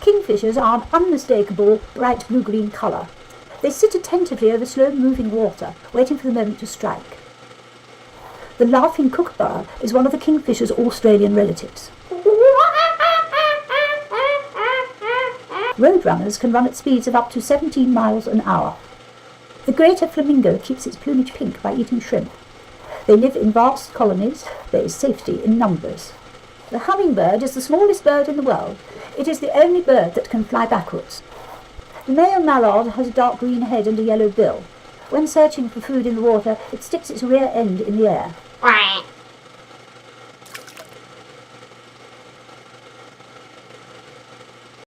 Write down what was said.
Kingfishers are an unmistakable bright blue-green colour. They sit attentively over slow-moving water, waiting for the moment to strike. The laughing kookaburra is one of the kingfisher's Australian relatives. Roadrunners can run at speeds of up to 17 miles an hour. The greater flamingo keeps its plumage pink by eating shrimp. They live in vast colonies. There is safety in numbers. The hummingbird is the smallest bird in the world. It is the only bird that can fly backwards. The male mallard has a dark green head and a yellow bill. When searching for food in the water, it sticks its rear end in the air.